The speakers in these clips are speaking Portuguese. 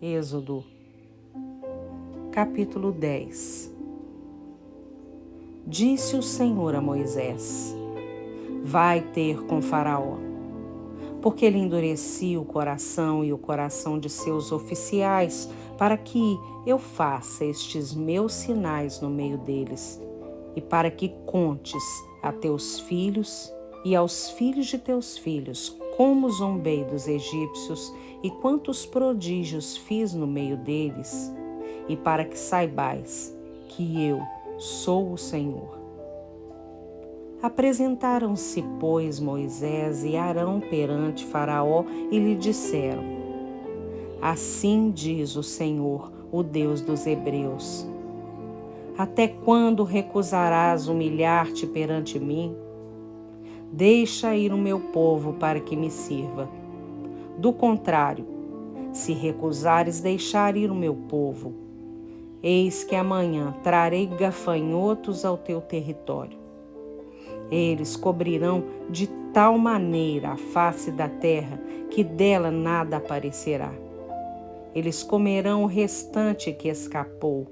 Êxodo, capítulo 10. Disse o Senhor a Moisés: vai ter com Faraó, porque ele endurecia o coração e o coração de seus oficiais, para que eu faça estes meus sinais no meio deles, e para que contes a teus filhos e aos filhos de teus filhos como zombei dos egípcios e quantos prodígios fiz no meio deles, e para que saibais que eu sou o Senhor. Apresentaram-se, pois, Moisés e Arão perante Faraó e lhe disseram: assim diz o Senhor, o Deus dos Hebreus: até quando recusarás humilhar-te perante mim? Deixa ir o meu povo para que me sirva. Do contrário, se recusares deixar ir o meu povo, eis que amanhã trarei gafanhotos ao teu território. Eles cobrirão de tal maneira a face da terra que dela nada aparecerá. Eles comerão o restante que escapou,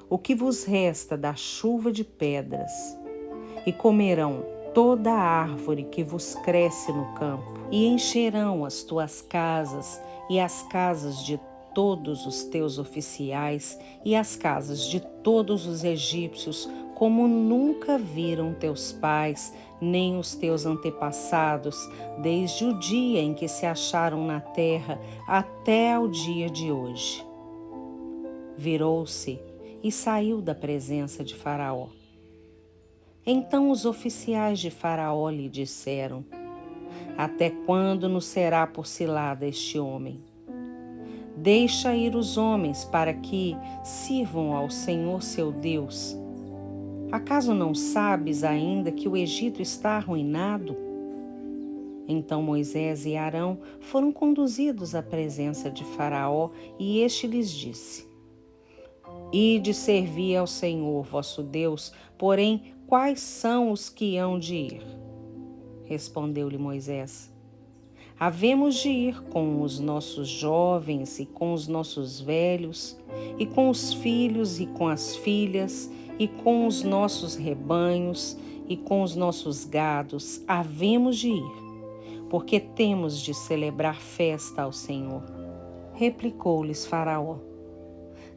o que vos resta da chuva de pedras, e comerão toda a árvore que vos cresce no campo, e encherão as tuas casas e as casas de todos os teus oficiais e as casas de todos os egípcios, como nunca viram teus pais, nem os teus antepassados, desde o dia em que se acharam na terra até ao dia de hoje. Virou-se e saiu da presença de Faraó. Então os oficiais de Faraó lhe disseram: até quando nos será por cilada este homem? Deixa ir os homens para que sirvam ao Senhor seu Deus. Acaso não sabes ainda que o Egito está arruinado? Então Moisés e Arão foram conduzidos à presença de Faraó, e este lhes disse: ide servir ao Senhor vosso Deus, porém quais são os que hão de ir? Respondeu-lhe Moisés: havemos de ir com os nossos jovens e com os nossos velhos, e com os filhos e com as filhas, e com os nossos rebanhos e com os nossos gados, havemos de ir, porque temos de celebrar festa ao Senhor. Replicou-lhes Faraó: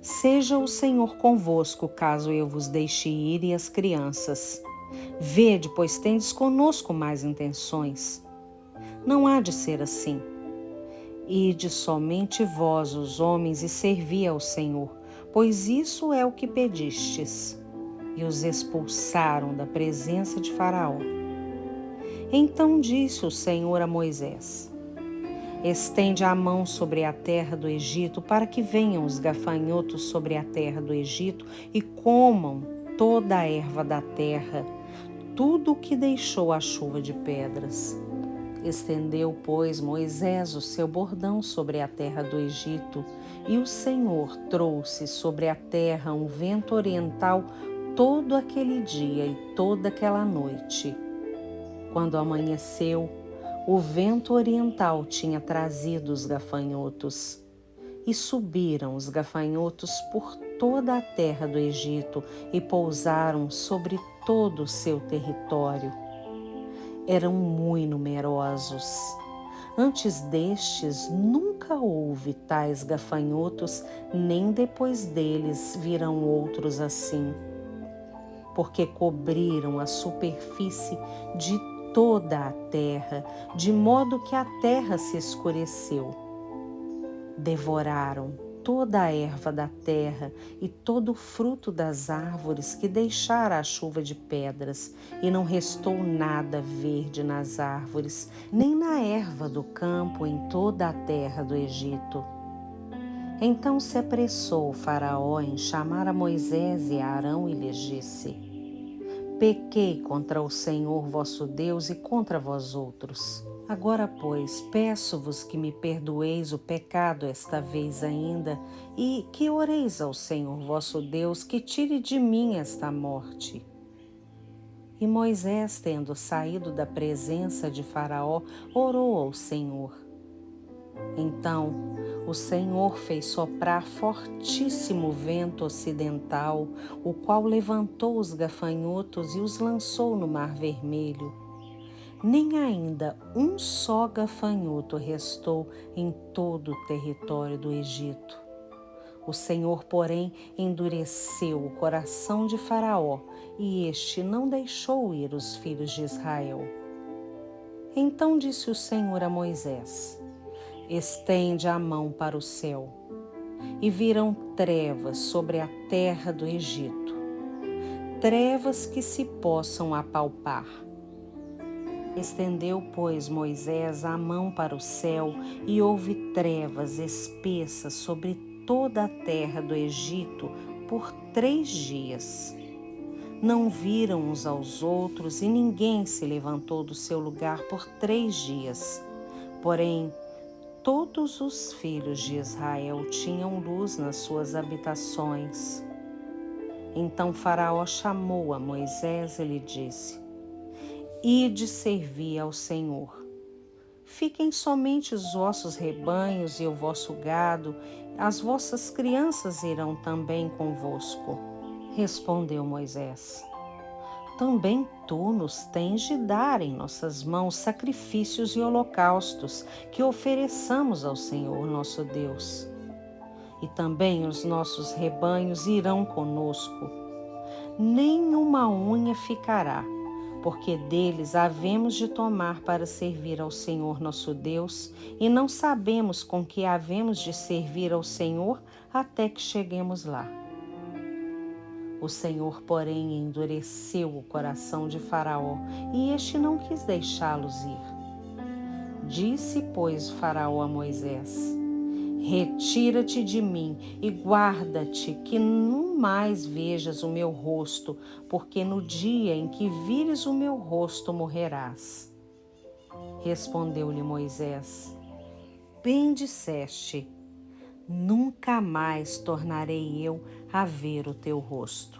seja o Senhor convosco, caso eu vos deixe ir e as crianças. Vede, pois tendes conosco mais intenções. Não há de ser assim. Ide somente vós, os homens, e servi ao Senhor, pois isso é o que pedistes. E os expulsaram da presença de Faraó. Então disse o Senhor a Moisés: estende a mão sobre a terra do Egito, para que venham os gafanhotos sobre a terra do Egito e comam toda a erva da terra, tudo o que deixou a chuva de pedras. Estendeu, pois, Moisés o seu bordão sobre a terra do Egito, e o Senhor trouxe sobre a terra um vento oriental todo aquele dia e toda aquela noite. Quando amanheceu, o vento oriental tinha trazido os gafanhotos, e subiram os gafanhotos por toda a terra do Egito e pousaram sobre todo o seu território. Eram muito numerosos. Antes destes nunca houve tais gafanhotos, nem depois deles virão outros assim, porque cobriram a superfície de toda a terra, de modo que a terra se escureceu. Devoraram toda a erva da terra e todo o fruto das árvores que deixara a chuva de pedras, e não restou nada verde nas árvores, nem na erva do campo em toda a terra do Egito. Então se apressou o Faraó em chamar a Moisés e a Arão e lhes disse: pequei contra o Senhor vosso Deus e contra vós outros. Agora, pois, peço-vos que me perdoeis o pecado esta vez ainda, e que oreis ao Senhor vosso Deus que tire de mim esta morte. E Moisés, tendo saído da presença de Faraó, orou ao Senhor. Então O Senhor fez soprar fortíssimo vento ocidental, o qual levantou os gafanhotos e os lançou no Mar Vermelho. Nem ainda um só gafanhoto restou em todo o território do Egito. O Senhor, porém, endureceu o coração de Faraó, e este não deixou ir os filhos de Israel. Então disse o Senhor a Moisés: estende a mão para o céu, e viram trevas sobre a terra do Egito, trevas que se possam apalpar. Estendeu, pois, Moisés a mão para o céu, e houve trevas espessas sobre toda a terra do Egito por 3 dias. Não viram uns aos outros, e ninguém se levantou do seu lugar por 3 dias. Porém, todos os filhos de Israel tinham luz nas suas habitações. Então Faraó chamou a Moisés e lhe disse: ide servir ao Senhor. Fiquem somente os vossos rebanhos e o vosso gado, as vossas crianças irão também convosco. Respondeu Moisés: também tu nos tens de dar em nossas mãos sacrifícios e holocaustos que ofereçamos ao Senhor nosso Deus. E também os nossos rebanhos irão conosco. Nenhuma unha ficará, porque deles havemos de tomar para servir ao Senhor nosso Deus, e não sabemos com que havemos de servir ao Senhor até que cheguemos lá. O Senhor, porém, endureceu o coração de Faraó, e este não quis deixá-los ir. Disse, pois, Faraó a Moisés: retira-te de mim e guarda-te que não mais vejas o meu rosto, porque no dia em que vires o meu rosto morrerás. Respondeu-lhe Moisés: bem disseste, nunca mais tornarei eu a ver o teu rosto.